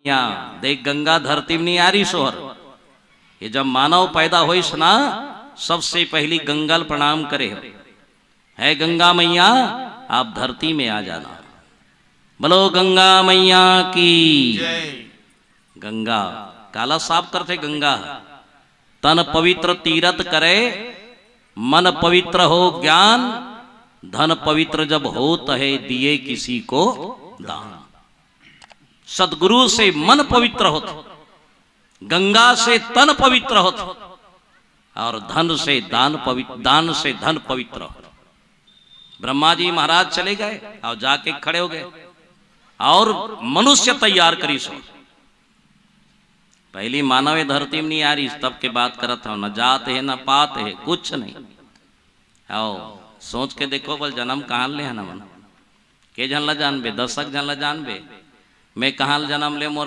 यहाँ देख गंगा धरती में नहीं आ रही सोहर। ये जब मानव पैदा होइस ना सबसे पहली गंगल प्रणाम करे है गंगा मैया आप धरती में आ जाना। बोलो गंगा मैया की गंगा काला साफ करते गंगा तन पवित्र तीरथ करे मन पवित्र हो ज्ञान धन पवित्र जब होता है दिए किसी को दान। सदगुरु से मन पवित्र होता गंगा से तन पवित्र होता और धन से दान से धन पवित्र हो। ब्रह्मा जी महाराज चले गए और जाके खड़े हो गए और मनुष्य तैयार करी सो। पहली मानव धरती में नहीं आ रही तब के बात करत हो न जात है न पात है कुछ नहीं। आओ सोच के देखो बल जन्म कहाँ ले है न मन के जन ला जानबे दर्शक जन ला जानबे मैं कहाँ जन्म ले मोर